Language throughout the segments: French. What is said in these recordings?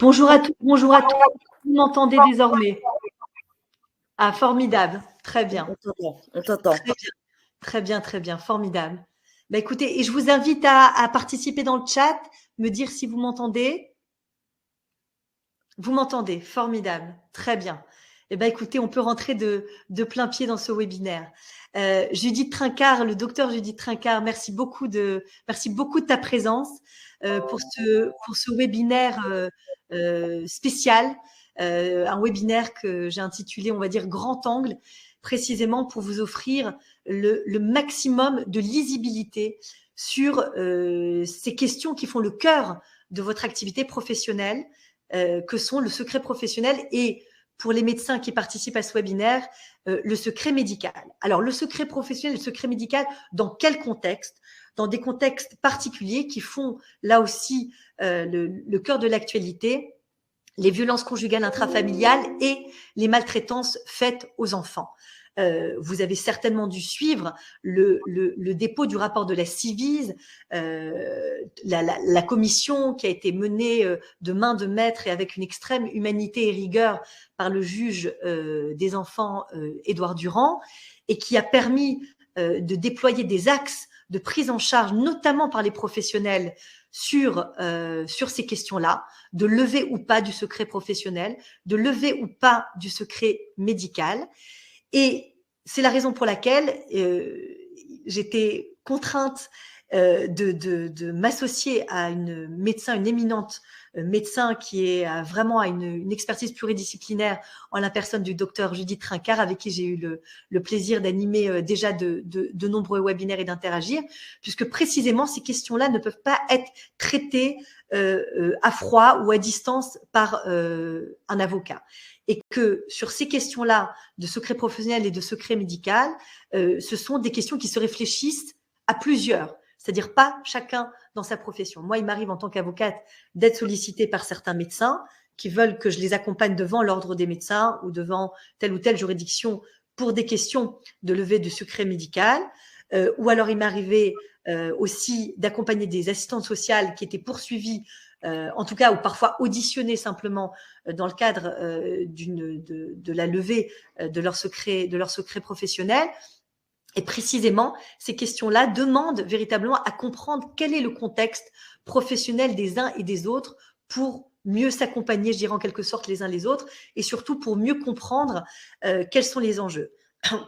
Bonjour à tous, bonjour à tous. Vous m'entendez désormais? Ah, formidable. Très bien. On t'entend. Très bien. Très bien, très bien. Formidable. Bah, écoutez, et je vous invite à participer dans le chat, me dire si vous m'entendez. Vous m'entendez? Formidable. Très bien. Eh ben, écoutez, on peut rentrer de plein pied dans ce webinaire. Judith Trincard, le docteur Judith Trincard, merci beaucoup de ta présence pour ce webinaire spécial, un webinaire que j'ai intitulé, on va dire, Grand Angle, précisément pour vous offrir le maximum de lisibilité sur ces questions qui font le cœur de votre activité professionnelle, que sont le secret professionnel et, pour les médecins qui participent à ce webinaire, le secret médical. Alors, le secret professionnel, le secret médical, dans quel contexte? Dans des contextes particuliers qui font, là aussi, le cœur de l'actualité, les violences conjugales intrafamiliales et les maltraitances faites aux enfants. Vous avez certainement dû suivre le dépôt du rapport de la Civise, la commission qui a été menée de main de maître et avec une extrême humanité et rigueur par le juge des enfants, Édouard Durand, et qui a permis de déployer des axes de prise en charge, notamment par les professionnels, sur ces questions-là, de lever ou pas du secret professionnel, de lever ou pas du secret médical. Et c'est la raison pour laquelle j'étais contrainte de m'associer à une médecin, une éminente médecin qui vraiment a une expertise pluridisciplinaire en la personne du docteur Judith Trincard, avec qui j'ai eu le plaisir d'animer déjà de nombreux webinaires et d'interagir, puisque précisément ces questions-là ne peuvent pas être traitées à froid ou à distance par un avocat. Et que sur ces questions-là de secret professionnel et de secret médical, ce sont des questions qui se réfléchissent à plusieurs, c'est-à-dire pas chacun dans sa profession. Moi, il m'arrive en tant qu'avocate d'être sollicitée par certains médecins qui veulent que je les accompagne devant l'ordre des médecins ou devant telle ou telle juridiction pour des questions de levée de secret médical. Ou alors, il m'arrivait aussi d'accompagner des assistantes sociales qui étaient poursuivies, en tout cas, ou parfois auditionnées simplement dans le cadre de la levée de leur secret professionnel. Et précisément, ces questions-là demandent véritablement à comprendre quel est le contexte professionnel des uns et des autres pour mieux s'accompagner, je dirais en quelque sorte, les uns les autres, et surtout pour mieux comprendre quels sont les enjeux.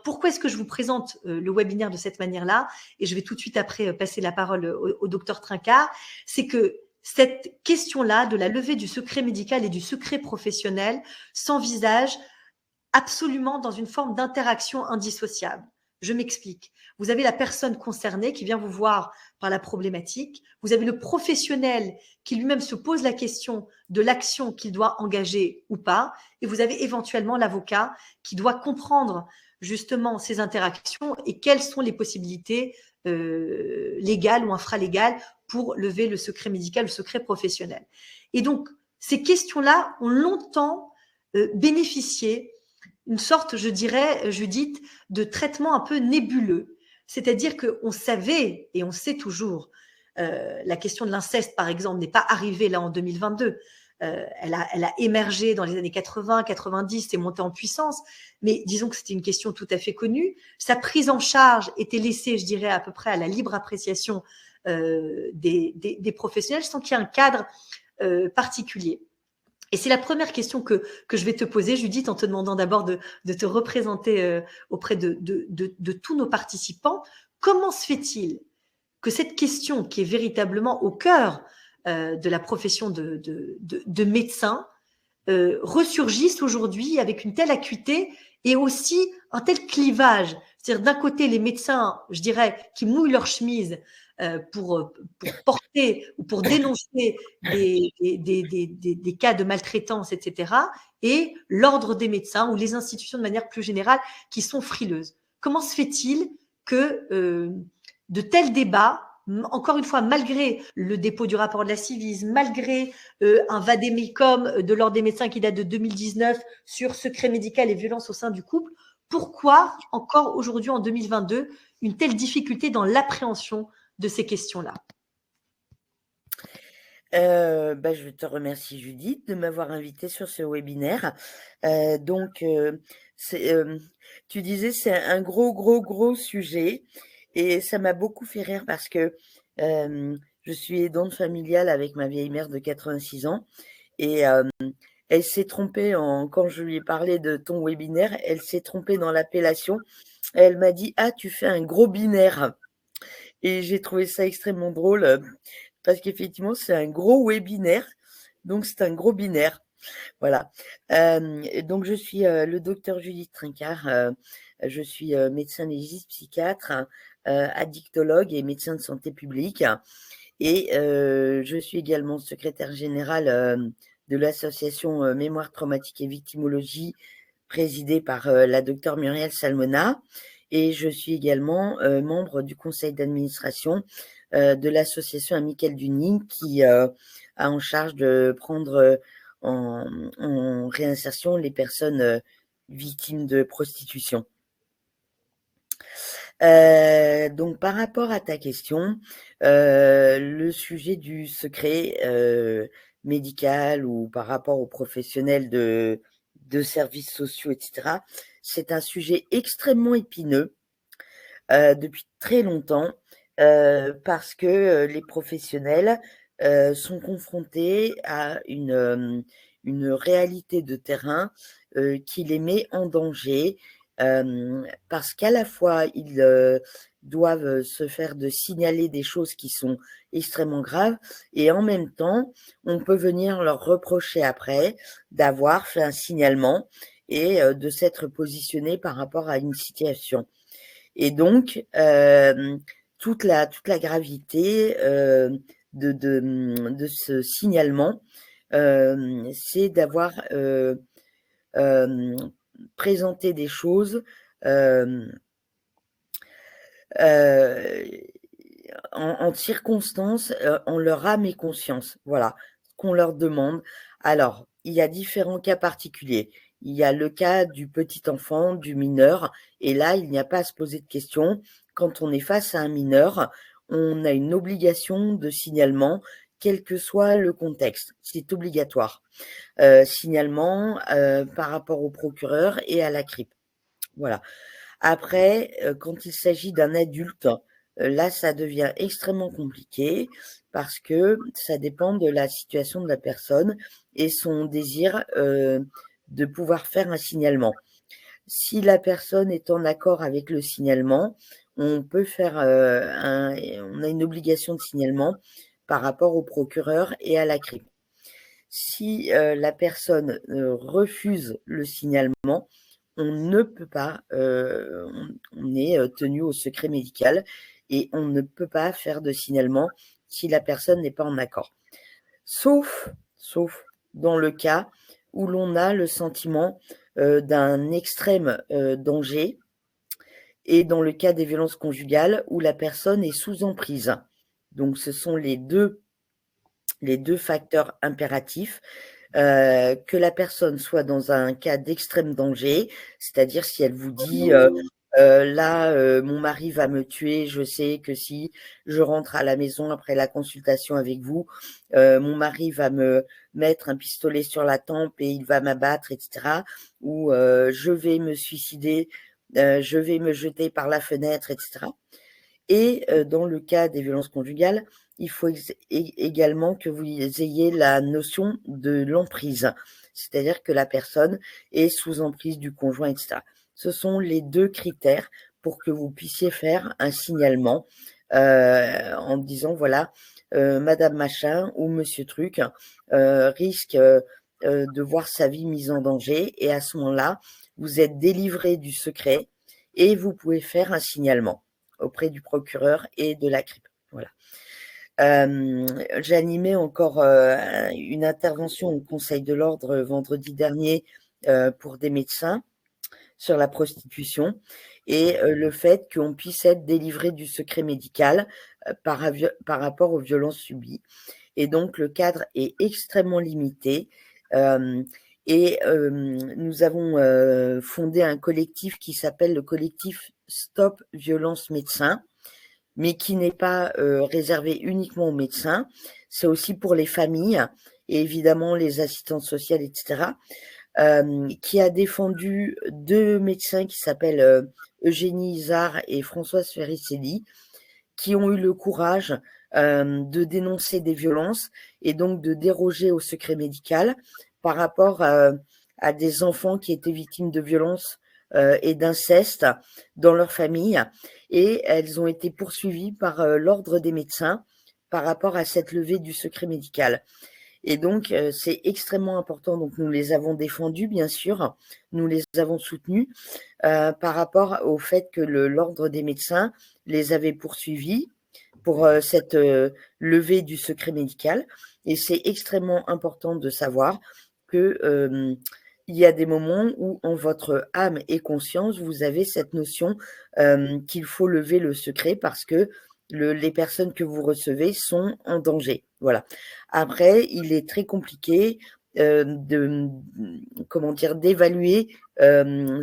Pourquoi est-ce que je vous présente le webinaire de cette manière-là? Et je vais tout de suite après passer la parole au docteur Trincard. C'est que cette question-là de la levée du secret médical et du secret professionnel s'envisage absolument dans une forme d'interaction indissociable. Je m'explique. Vous avez la personne concernée qui vient vous voir par la problématique. Vous avez le professionnel qui lui-même se pose la question de l'action qu'il doit engager ou pas. Et vous avez éventuellement l'avocat qui doit comprendre justement ces interactions et quelles sont les possibilités légales ou infralégales pour lever le secret médical, le secret professionnel. Et donc, ces questions-là ont longtemps bénéficié une sorte, je dirais, Judith, de traitement un peu nébuleux. C'est-à-dire qu'on savait, et on sait toujours, la question de l'inceste, par exemple, n'est pas arrivée là en 2022. Elle a émergé dans les années 80, 90, c'est monté en puissance, mais disons que c'était une question tout à fait connue. Sa prise en charge était laissée, je dirais, à peu près à la libre appréciation des professionnels, sans qu'il y ait un cadre particulier. Et c'est la première question que je vais te poser, Judith, en te demandant d'abord de te représenter auprès de tous nos participants. Comment se fait-il que cette question, qui est véritablement au cœur de la profession de médecin, ressurgisse aujourd'hui avec une telle acuité et aussi un tel clivage? C'est-à-dire, d'un côté, les médecins, je dirais, qui mouillent leur chemise pour porter ou pour dénoncer des cas de maltraitance, etc., et l'ordre des médecins ou les institutions de manière plus générale qui sont frileuses. Comment se fait-il que de tels débats, encore une fois, malgré le dépôt du rapport de la Civise, malgré un vade-mecum de l'ordre des médecins qui date de 2019 sur secret médical et violence au sein du couple, pourquoi encore aujourd'hui, en 2022, une telle difficulté dans l'appréhension de ces questions-là? Je te remercie Judith de m'avoir invitée sur ce webinaire. Donc, c'est, tu disais c'est un gros, gros, gros sujet et ça m'a beaucoup fait rire parce que je suis aidante familiale avec ma vieille mère de 86 ans et elle s'est trompée quand je lui ai parlé de ton webinaire, elle s'est trompée dans l'appellation. Elle m'a dit: «Ah, tu fais un gros binaire» et j'ai trouvé ça extrêmement drôle. Parce qu'effectivement, c'est un gros webinaire, donc c'est un gros binaire. Voilà. Donc je suis le docteur Judith Trincart. Je suis médecin légiste, psychiatre, addictologue et médecin de santé publique. Et je suis également secrétaire générale de l'association Mémoire traumatique et victimologie, présidée par la docteure Muriel Salmona. Et je suis également membre du conseil d'administration de l'association Amicale du Nid qui a en charge de prendre en réinsertion les personnes victimes de prostitution. Donc par rapport à ta question, le sujet du secret médical ou par rapport aux professionnels de services sociaux, etc., c'est un sujet extrêmement épineux depuis très longtemps parce que les professionnels sont confrontés à une réalité de terrain qui les met en danger parce qu'à la fois ils doivent se faire de signaler des choses qui sont extrêmement graves et en même temps on peut venir leur reprocher après d'avoir fait un signalement et de s'être positionné par rapport à une situation. Et donc, toute la gravité de ce signalement, c'est d'avoir présenté des choses euh, euh, en circonstance, en leur âme et conscience. Voilà ce qu'on leur demande. Alors, il y a différents cas particuliers. Il y a le cas du petit enfant, du mineur, et là, il n'y a pas à se poser de questions. Quand on est face à un mineur, on a une obligation de signalement, quel que soit le contexte. C'est obligatoire. Signalement par rapport au procureur et à la CRIP. Voilà. Après, quand il s'agit d'un adulte, là, ça devient extrêmement compliqué parce que ça dépend de la situation de la personne et son désir de pouvoir faire un signalement. Si la personne est en accord avec le signalement, on peut faire on a une obligation de signalement par rapport au procureur et à la CRIP. Si la personne refuse le signalement, on ne peut pas, on est tenu au secret médical et on ne peut pas faire de signalement si la personne n'est pas en accord. Sauf dans le cas où l'on a le sentiment d'un extrême danger et dans le cas des violences conjugales où la personne est sous emprise. Donc ce sont les deux facteurs impératifs. Que la personne soit dans un cas d'extrême danger, c'est-à-dire si elle vous dit là, mon mari va me tuer, je sais que si je rentre à la maison après la consultation avec vous, mon mari va me mettre un pistolet sur la tempe et il va m'abattre, etc. Ou je vais me suicider, je vais me jeter par la fenêtre, etc. Et dans le cas des violences conjugales, il faut également que vous ayez la notion de l'emprise, c'est-à-dire que la personne est sous emprise du conjoint, etc. Ce sont les deux critères pour que vous puissiez faire un signalement en disant voilà, Madame Machin ou Monsieur Truc risque de voir sa vie mise en danger et à ce moment-là, vous êtes délivré du secret et vous pouvez faire un signalement auprès du procureur et de la CRIP. Voilà. J'ai animé encore une intervention au Conseil de l'ordre vendredi dernier pour des médecins sur la prostitution et le fait qu'on puisse être délivré du secret médical par rapport aux violences subies. Et donc, le cadre est extrêmement limité. Et nous avons fondé un collectif qui s'appelle le collectif Stop Violence Médecins, mais qui n'est pas réservé uniquement aux médecins. c'est aussi pour les familles et évidemment les assistantes sociales, etc., qui a défendu deux médecins qui s'appellent Eugénie Izard et Françoise Ferricelli, qui ont eu le courage de dénoncer des violences et donc de déroger au secret médical par rapport à des enfants qui étaient victimes de violences et d'inceste dans leur famille. Et elles ont été poursuivies par l'ordre des médecins par rapport à cette levée du secret médical. Et donc, c'est extrêmement important. Donc, nous les avons défendus, bien sûr. Nous les avons soutenus par rapport au fait que l'ordre des médecins les avait poursuivis pour cette levée du secret médical. Et c'est extrêmement important de savoir que il y a des moments où, en votre âme et conscience, vous avez cette notion qu'il faut lever le secret parce que les personnes que vous recevez sont en danger. Voilà. Après, il est très compliqué d'évaluer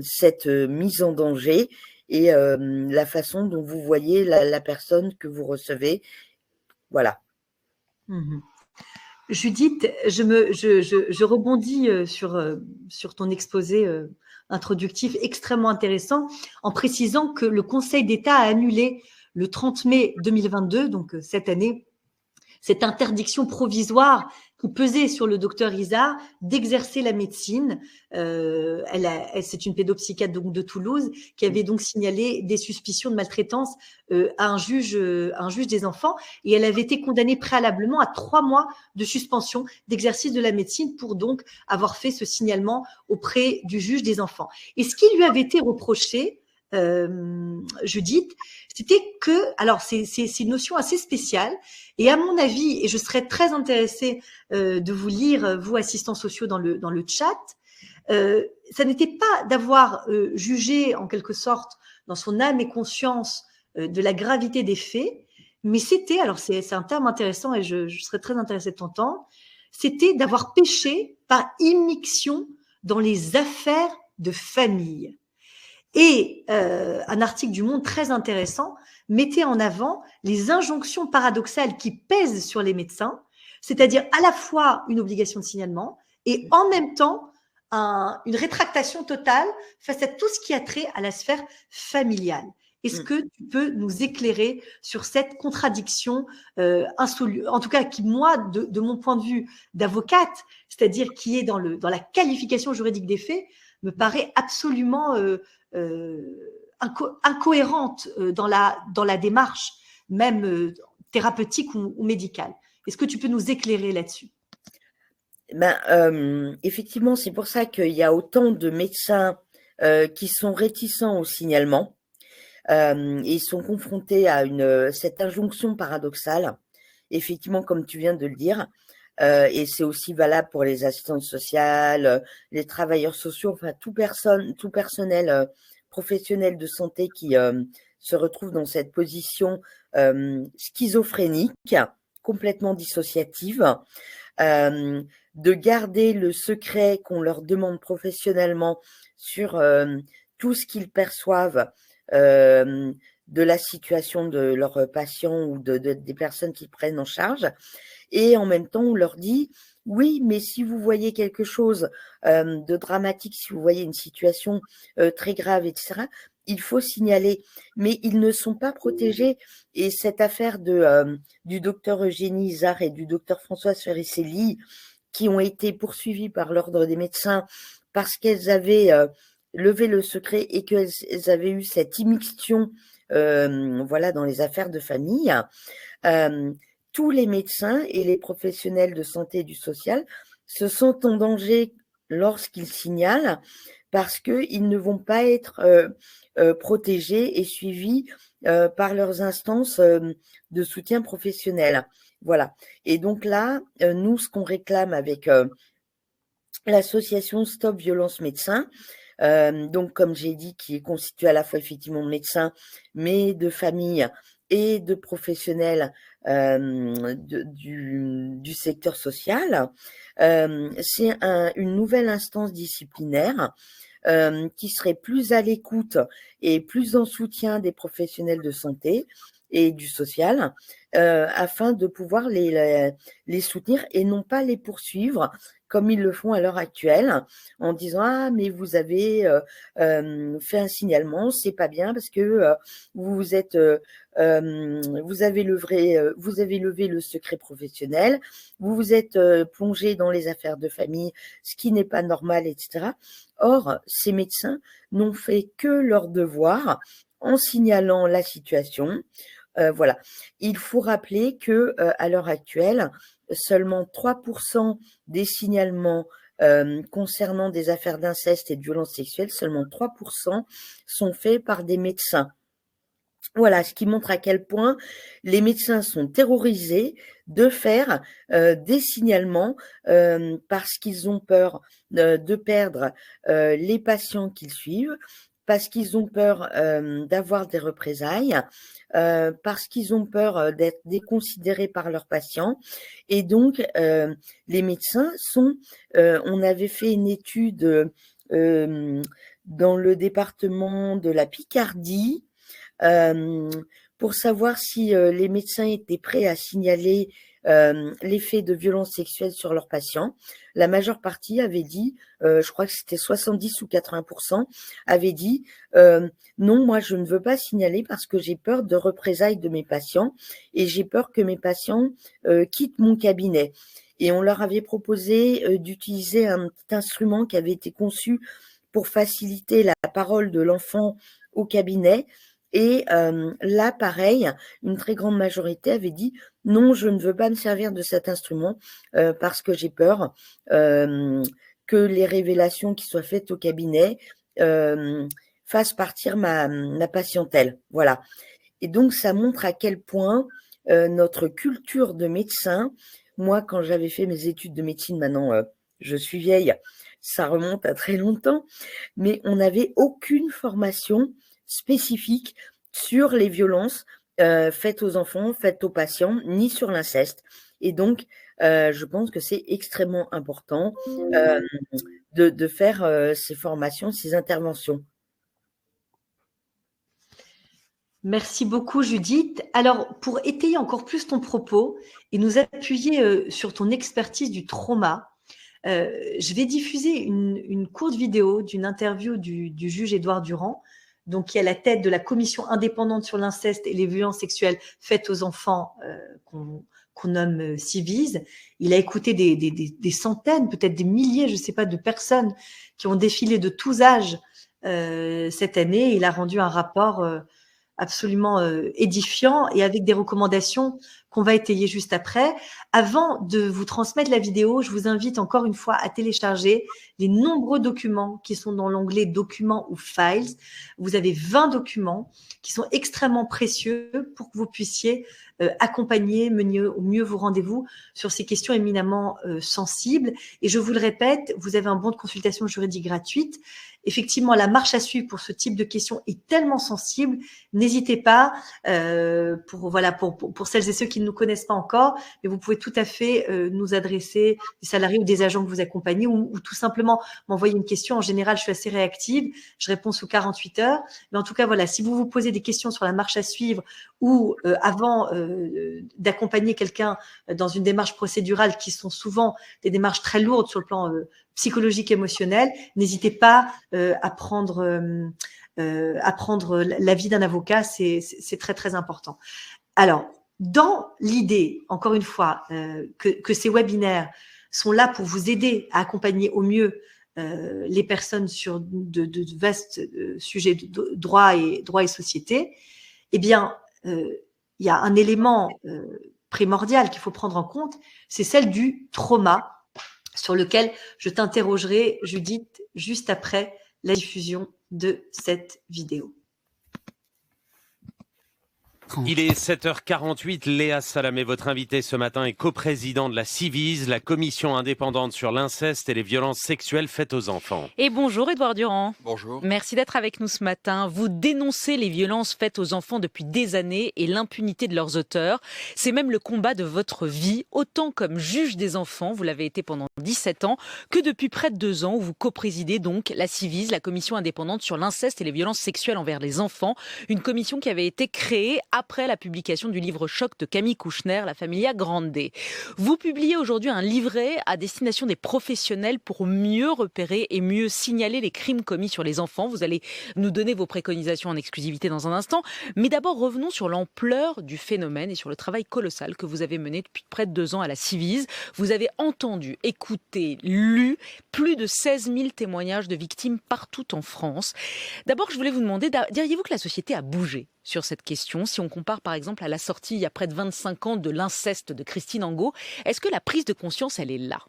cette mise en danger et la façon dont vous voyez la personne que vous recevez. Voilà. Mmh. Judith, je rebondis sur ton exposé introductif extrêmement intéressant en précisant que le Conseil d'État a annulé le 30 mai 2022, donc cette année, cette interdiction provisoire qui pesait sur le docteur Izard d'exercer la médecine. C'est une pédopsychiatre donc de Toulouse qui avait donc signalé des suspicions de maltraitance à un juge des enfants, et elle avait été condamnée préalablement à 3 mois de suspension d'exercice de la médecine pour donc avoir fait ce signalement auprès du juge des enfants. Et ce qui lui avait été reproché, Judith, c'était que, alors c'est une notion assez spéciale, et à mon avis, et je serais très intéressée de vous lire, vous assistants sociaux dans le chat, ça n'était pas d'avoir jugé en quelque sorte dans son âme et conscience de la gravité des faits, mais c'était, alors c'est un terme intéressant et je serais très intéressée de t'entendre, c'était d'avoir péché par immixtion dans les affaires de famille. Et un article du Monde très intéressant mettait en avant les injonctions paradoxales qui pèsent sur les médecins, c'est-à-dire à la fois une obligation de signalement et en même temps une rétractation totale face à tout ce qui a trait à la sphère familiale. Est-ce que tu peux nous éclairer sur cette contradiction en tout cas qui, moi, de mon point de vue d'avocate, c'est-à-dire qui est dans la qualification juridique des faits, me paraît absolument incohérente dans la démarche, même thérapeutique ou médicale. Est-ce que tu peux nous éclairer là-dessus? Effectivement, c'est pour ça qu'il y a autant de médecins qui sont réticents au signalement et sont confrontés à cette injonction paradoxale, effectivement, comme tu viens de le dire. Et c'est aussi valable pour les assistantes sociales, les travailleurs sociaux, enfin tout personnel professionnel de santé qui se retrouve dans cette position schizophrénique, complètement dissociative, de garder le secret qu'on leur demande professionnellement sur tout ce qu'ils perçoivent de la situation de leurs patients ou des personnes qu'ils prennent en charge. Et en même temps, on leur dit, oui, mais si vous voyez quelque chose de dramatique, si vous voyez une situation très grave, etc., il faut signaler. Mais ils ne sont pas protégés. Et cette affaire du docteur Eugénie Izard et du docteur Françoise Ferricelli, qui ont été poursuivis par l'ordre des médecins parce qu'elles avaient levé le secret et qu'elles avaient eu cette immixtion dans les affaires de famille, tous les médecins et les professionnels de santé et du social se sentent en danger lorsqu'ils signalent parce qu'ils ne vont pas être protégés et suivis par leurs instances de soutien professionnel. Voilà. Et donc là, nous, ce qu'on réclame avec l'association Stop Violence Médecins, donc comme j'ai dit, qui est constituée à la fois effectivement de médecins, mais de familles et de professionnels du secteur social, c'est une nouvelle instance disciplinaire qui serait plus à l'écoute et plus en soutien des professionnels de santé et du social, afin de pouvoir les soutenir et non pas les poursuivre comme ils le font à l'heure actuelle, en disant: «Ah mais vous avez, fait un signalement, c'est pas bien parce que, vous êtes, vous avez levé le secret professionnel, vous vous êtes, plongé dans les affaires de famille, ce qui n'est pas normal» et cetera. Or, ces médecins n'ont fait que leur devoir en signalant la situation. Voilà. Il faut rappeler que, à l'heure actuelle, seulement 3 des signalements, concernant des affaires d'inceste et de violences sexuelles, seulement 3 sont faits par des médecins. Voilà, ce qui montre à quel point les médecins sont terrorisés de faire, des signalements, parce qu'ils ont peur, de perdre, les patients qu'ils suivent, parce qu'ils ont peur, d'avoir des représailles, parce qu'ils ont peur, d'être déconsidérés par leurs patients et donc les médecins sont, on avait fait une étude, hem, dans le département de la Picardie, pour savoir si, les médecins étaient prêts à signaler, les faits de violences sexuelles sur leurs patients. La majeure partie avait dit, je crois que c'était 70 ou 80 avaient dit: «Non, moi je ne veux pas signaler parce que j'ai peur de représailles de mes patients et j'ai peur que mes patients, quittent mon cabinet» et on leur avait proposé, d'utiliser un petit instrument qui avait été conçu pour faciliter la parole de l'enfant au cabinet. Et là, pareil, une très grande majorité avait dit: «Non, je ne veux pas me servir de cet instrument, parce que j'ai peur, que les révélations qui soient faites au cabinet, fassent partir ma patientèle». Voilà et donc ça montre à quel point, notre culture de médecin moi, quand j'avais fait mes études de médecine, maintenant, je suis vieille, ça remonte à très longtemps, mais on n'avait aucune formation spécifique sur les violences, faites aux enfants, faites aux patients, ni sur l'inceste et donc je pense que c'est extrêmement important, de faire, ces formations, ces interventions. Merci beaucoup Judith. Alors, pour étayer encore plus ton propos et nous appuyer sur ton expertise du trauma, je vais diffuser une courte vidéo d'une interview du juge Édouard Durand, donc qui est à la tête de la commission indépendante sur l'inceste et les violences sexuelles faites aux enfants qu'on nomme Civise. Il a écouté des centaines, peut-être des milliers, je ne sais pas, de personnes qui ont défilé de tous âges cette année. Il a rendu un rapport absolument édifiant et avec des recommandations qu'on va étayer juste après. Avant de vous transmettre la vidéo, je vous invite encore une fois à télécharger les nombreux documents qui sont dans l'onglet documents ou files. Vous avez 20 documents qui sont extrêmement précieux pour que vous puissiez accompagner au mieux vos rendez-vous sur ces questions éminemment sensibles. Et je vous le répète, vous avez un bon de consultation juridique gratuite. Effectivement, la marche à suivre pour ce type de questions est tellement sensible. N'hésitez pas, pour celles et ceux qui ne nous connaissent pas encore, mais vous pouvez tout à fait nous adresser des salariés ou des agents que vous accompagnez ou tout simplement m'envoyer une question. En général, je suis assez réactive. Je réponds sous 48 heures. Mais en tout cas, voilà, si vous vous posez des questions sur la marche à suivre ou avant d'accompagner quelqu'un dans une démarche procédurale qui sont souvent des démarches très lourdes sur le plan psychologique, émotionnel, n'hésitez pas à prendre l'avis d'un avocat, c'est très très important. Alors, dans l'idée, encore une fois, que ces webinaires sont là pour vous aider à accompagner au mieux les personnes sur de vastes sujets de droit et société, eh bien, il y a un élément primordial qu'il faut prendre en compte, c'est celle du trauma, sur lequel je t'interrogerai, Judith, juste après la diffusion de cette vidéo. Il est 7h48, Léa Salamé, votre invitée ce matin, est coprésident de la Civise, la commission indépendante sur l'inceste et les violences sexuelles faites aux enfants. Et bonjour Édouard Durand. Bonjour. Merci d'être avec nous ce matin. Vous dénoncez les violences faites aux enfants depuis des années et l'impunité de leurs auteurs. C'est même le combat de votre vie, autant comme juge des enfants, vous l'avez été pendant 17 ans, que depuis près de 2 ans où vous coprésidez donc la Civise, la commission indépendante sur l'inceste et les violences sexuelles envers les enfants, une commission qui avait été créée après la publication du livre choc de Camille Kouchner, La Familia Grande. Vous publiez aujourd'hui un livret à destination des professionnels pour mieux repérer et mieux signaler les crimes commis sur les enfants. Vous allez nous donner vos préconisations en exclusivité dans un instant. Mais d'abord, revenons sur l'ampleur du phénomène et sur le travail colossal que vous avez mené depuis près de 2 ans à la Civise. Vous avez entendu, écouté, lu plus de 16 000 témoignages de victimes partout en France. D'abord, je voulais vous demander, diriez-vous que la société a bougé sur cette question? Si on compare par exemple à la sortie il y a près de 25 ans de l'inceste de Christine Angot, est-ce que la prise de conscience, elle est là?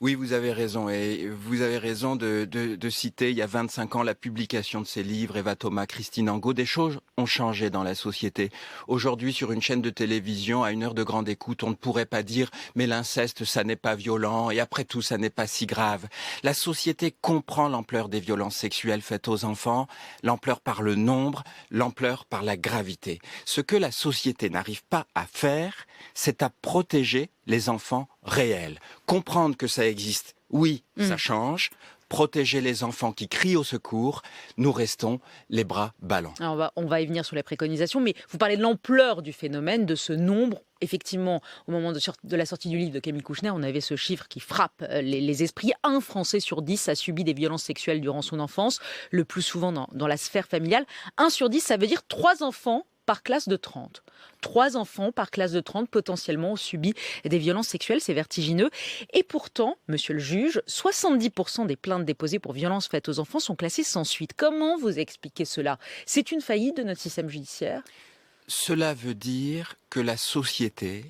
Oui, vous avez raison. Et vous avez raison de citer, il y a 25 ans, la publication de ces livres, Eva Thomas, Christine Angot. Des choses ont changé dans la société. Aujourd'hui, sur une chaîne de télévision, à une heure de grande écoute, on ne pourrait pas dire « mais l'inceste, ça n'est pas violent et après tout, ça n'est pas si grave ». La société comprend l'ampleur des violences sexuelles faites aux enfants, l'ampleur par le nombre, l'ampleur par la gravité. Ce que la société n'arrive pas à faire, c'est à protéger les enfants réels. Comprendre que ça existe, oui, ça change. Protéger les enfants qui crient au secours, nous restons les bras ballants. Alors on va y venir sur les préconisations, mais vous parlez de l'ampleur du phénomène, de ce nombre. Effectivement, au moment de la sortie du livre de Camille Kouchner, on avait ce chiffre qui frappe les esprits. 1 Français sur 10 a subi des violences sexuelles durant son enfance, le plus souvent dans la sphère familiale. 1 sur 10, ça veut dire 3 enfants par classe de 30. 3 enfants par classe de 30 potentiellement ont subi des violences sexuelles, c'est vertigineux. Et pourtant, monsieur le juge, 70% des plaintes déposées pour violences faites aux enfants sont classées sans suite. Comment vous expliquez cela? C'est une faillite de notre système judiciaire? Cela veut dire que la société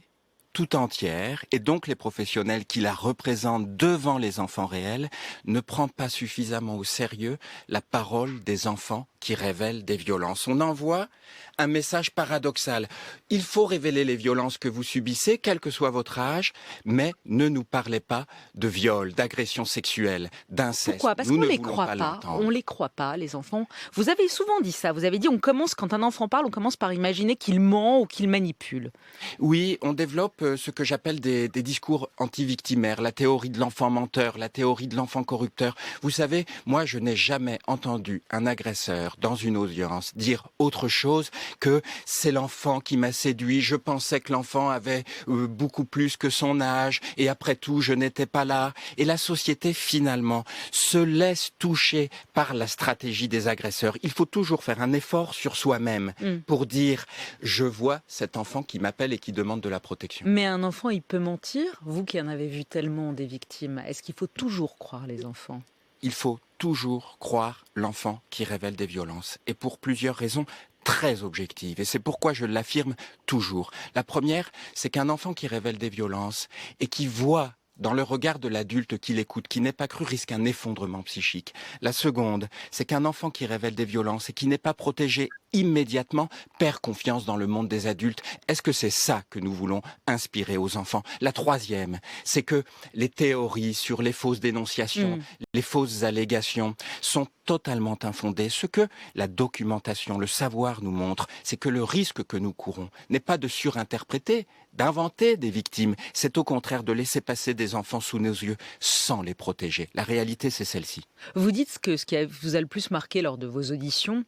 tout entière, et donc les professionnels qui la représentent devant les enfants réels, ne prend pas suffisamment au sérieux la parole des enfants qui révèlent des violences. On envoie un message paradoxal. Il faut révéler les violences que vous subissez, quel que soit votre âge, mais ne nous parlez pas de viol, d'agression sexuelle, d'inceste. Pourquoi? Parce qu'on ne les croit pas. On les croit pas, les enfants. Vous avez souvent dit ça. Vous avez dit, quand un enfant parle, on commence par imaginer qu'il ment ou qu'il manipule. Oui, on développe ce que j'appelle des discours anti-victimaires, la théorie de l'enfant menteur, la théorie de l'enfant corrupteur. Vous savez, moi, je n'ai jamais entendu un agresseur dans une audience dire autre chose que c'est l'enfant qui m'a séduit, je pensais que l'enfant avait beaucoup plus que son âge et après tout je n'étais pas là. Et la société finalement se laisse toucher par la stratégie des agresseurs. Il faut toujours faire un effort sur soi-même pour dire je vois cet enfant qui m'appelle et qui demande de la protection. Mais un enfant, il peut mentir? Vous qui en avez vu tellement des victimes, est-ce qu'il faut toujours croire les enfants? Il faut toujours croire l'enfant qui révèle des violences. Et pour plusieurs raisons très objectives. Et c'est pourquoi je l'affirme toujours. La première, c'est qu'un enfant qui révèle des violences et qui voit dans le regard de l'adulte qui l'écoute, qui n'est pas cru, risque un effondrement psychique. La seconde, c'est qu'un enfant qui révèle des violences et qui n'est pas protégé immédiatement perd confiance dans le monde des adultes. Est-ce que c'est ça que nous voulons inspirer aux enfants? La troisième, c'est que les théories sur les fausses dénonciations, les fausses allégations sont totalement infondées. Ce que la documentation, le savoir nous montre, c'est que le risque que nous courons n'est pas de surinterpréter, d'inventer des victimes. C'est au contraire de laisser passer des enfants sous nos yeux sans les protéger. La réalité, c'est celle-ci. Vous dites que ce qui vous a le plus marqué lors de vos auditions,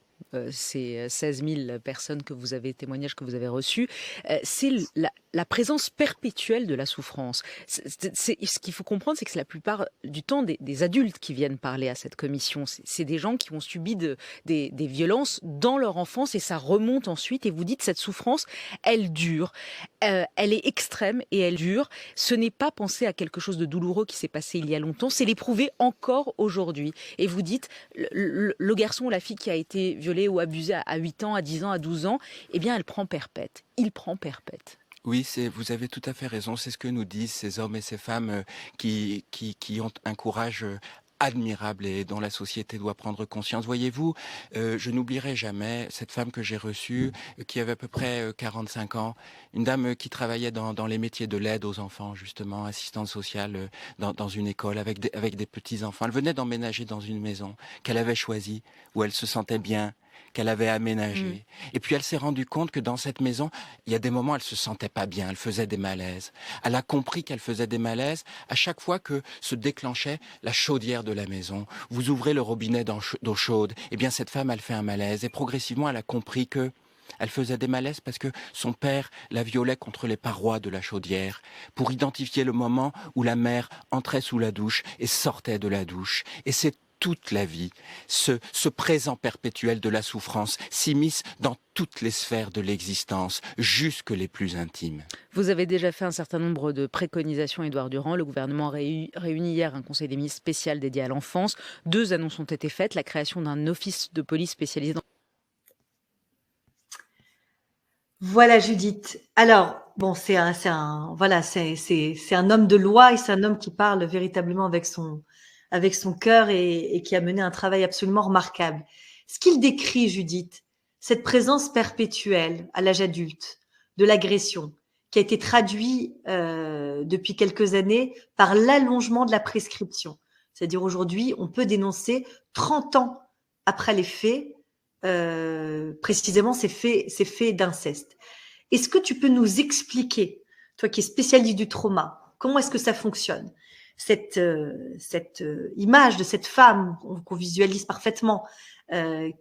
ces 16 000 personnes témoignages que vous avez reçus, c'est la présence perpétuelle de la souffrance. Ce qu'il faut comprendre, c'est que c'est la plupart du temps des adultes qui viennent parler à cette commission. C'est des gens qui ont subi des violences dans leur enfance et ça remonte ensuite. Et vous dites cette souffrance, elle dure, elle est extrême et elle dure. Ce n'est pas penser à quelque chose de douloureux qui s'est passé il y a longtemps, c'est l'éprouver encore aujourd'hui. Et vous dites, le garçon ou la fille qui a été violée ou abusée à 8 ans, à 10 ans, à 12 ans, eh bien elle prend perpète. Il prend perpète. Oui, vous avez tout à fait raison. C'est ce que nous disent ces hommes et ces femmes qui ont un courage admirable et dont la société doit prendre conscience. Voyez-vous, je n'oublierai jamais cette femme que j'ai reçue, qui avait à peu près 45 ans, une dame qui travaillait dans les métiers de l'aide aux enfants, justement, assistante sociale dans une école avec des petits-enfants. Elle venait d'emménager dans une maison qu'elle avait choisie, où elle se sentait bien, qu'elle avait aménagée. Et puis elle s'est rendue compte que dans cette maison, il y a des moments, elle se sentait pas bien, elle faisait des malaises. Elle a compris qu'elle faisait des malaises à chaque fois que se déclenchait la chaudière de la maison. Vous ouvrez le robinet d'eau chaude, eh bien cette femme, elle fait un malaise. Et progressivement, elle a compris que Elle faisait des malaises parce que son père la violait contre les parois de la chaudière, pour identifier le moment où la mère entrait sous la douche et sortait de la douche. Et c'est toute la vie, ce présent perpétuel de la souffrance s'immisce dans toutes les sphères de l'existence, jusque les plus intimes. Vous avez déjà fait un certain nombre de préconisations, Édouard Durand. Le gouvernement a réuni hier un conseil des ministres spécial dédié à l'enfance. 2 annonces ont été faites, la création d'un office de police spécialisé dans... Voilà, Judith. Alors, bon, c'est un homme de loi et c'est un homme qui parle véritablement avec son cœur et qui a mené un travail absolument remarquable. Ce qu'il décrit, Judith, cette présence perpétuelle à l'âge adulte de l'agression, qui a été traduit depuis quelques années par l'allongement de la prescription. C'est-à-dire aujourd'hui, on peut dénoncer 30 ans après les faits, précisément ces faits d'inceste. Est-ce que tu peux nous expliquer, toi qui es spécialiste du trauma, comment est-ce que ça fonctionne, cette image de cette femme qu'on visualise parfaitement,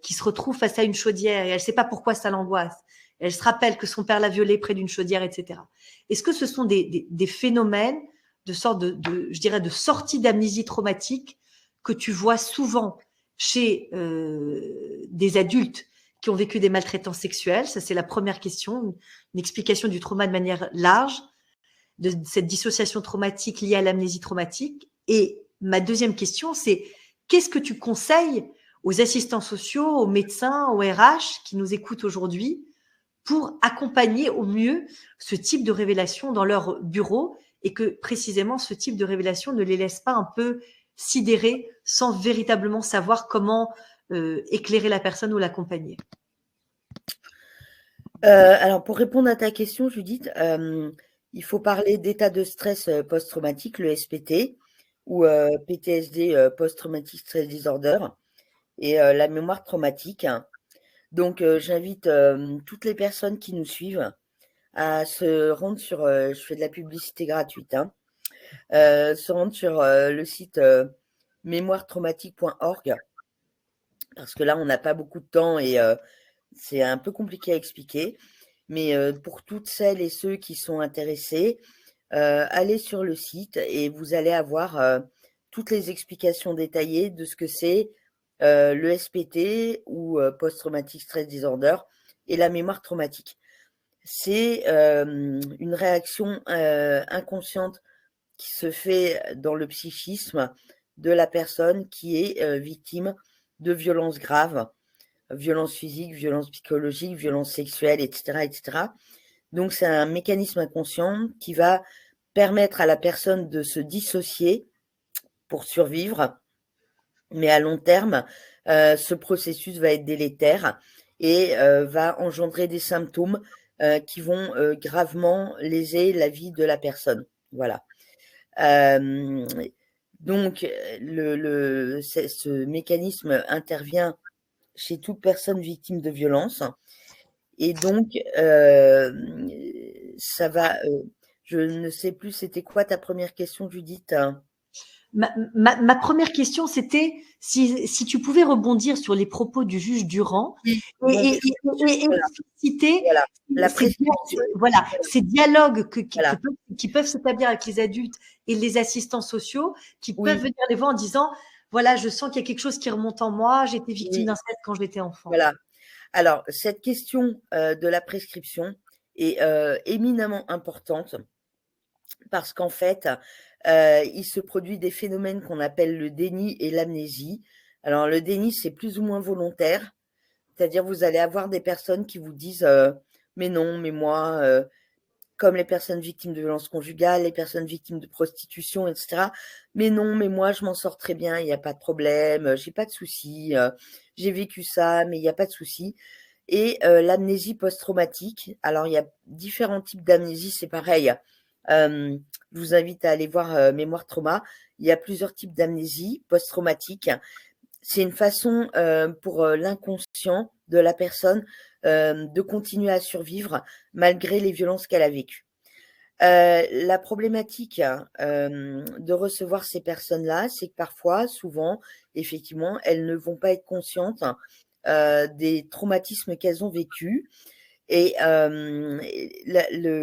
qui se retrouve face à une chaudière et elle ne sait pas pourquoi ça l'angoisse. Elle se rappelle que son père l'a violée près d'une chaudière, etc. Est-ce que ce sont des phénomènes de sorte je dirais, de sortie d'amnésie traumatique que tu vois souvent chez des adultes qui ont vécu des maltraitances sexuelles? Ça, c'est la première question, une explication du trauma de manière large, de cette dissociation traumatique liée à l'amnésie traumatique. Et ma deuxième question, c'est qu'est-ce que tu conseilles aux assistants sociaux, aux médecins, aux RH qui nous écoutent aujourd'hui pour accompagner au mieux ce type de révélation dans leur bureau et que précisément ce type de révélation ne les laisse pas un peu sidérés sans véritablement savoir comment éclairer la personne ou l'accompagner? Alors, pour répondre à ta question, Judith, il faut parler d'état de stress post-traumatique, le SPT, ou PTSD, Post-Traumatic Stress Disorder, et la mémoire traumatique. Donc, j'invite toutes les personnes qui nous suivent à se rendre sur, je fais de la publicité gratuite, se rendre sur le site mémoiretraumatique.org, parce que là, on n'a pas beaucoup de temps et c'est un peu compliqué à expliquer. Mais pour toutes celles et ceux qui sont intéressés, allez sur le site et vous allez avoir toutes les explications détaillées de ce que c'est le SPT ou Post-Traumatic Stress Disorder et la mémoire traumatique. C'est une réaction inconsciente qui se fait dans le psychisme de la personne qui est victime de violences graves, violences physiques, violences psychologiques, violences sexuelles, etc., etc. Donc, c'est un mécanisme inconscient qui va permettre à la personne de se dissocier pour survivre. Mais à long terme, ce processus va être délétère et va engendrer des symptômes qui vont gravement léser la vie de la personne. Voilà. Donc, ce mécanisme intervient chez toute personne victime de violence. Et donc, ça va... je ne sais plus, c'était quoi ta première question, Judith? Ma première question, c'était si tu pouvais rebondir sur les propos du juge Durand et citer ces dialogues qui peuvent s'établir avec les adultes et les assistants sociaux qui peuvent venir les voir en disant voilà, je sens qu'il y a quelque chose qui remonte en moi, j'ai été victime d'inceste quand j'étais enfant. Voilà. Alors, cette question de la prescription est éminemment importante parce qu'en fait, il se produit des phénomènes qu'on appelle le déni et l'amnésie. Alors, le déni, c'est plus ou moins volontaire, c'est-à-dire vous allez avoir des personnes qui vous disent mais non, mais moi, comme les personnes victimes de violences conjugales, les personnes victimes de prostitution, etc. Mais non, mais moi, je m'en sors très bien, il n'y a pas de problème, j'ai pas de soucis, j'ai vécu ça, mais il n'y a pas de soucis. Et l'amnésie post-traumatique, alors il y a différents types d'amnésie, c'est pareil. Je vous invite à aller voir Mémoire Trauma. Il y a plusieurs types d'amnésie post-traumatique. C'est une façon pour l'inconscient de la personne de continuer à survivre malgré les violences qu'elle a vécues. La problématique de recevoir ces personnes-là, c'est que parfois, souvent, effectivement, elles ne vont pas être conscientes des traumatismes qu'elles ont vécus. Et le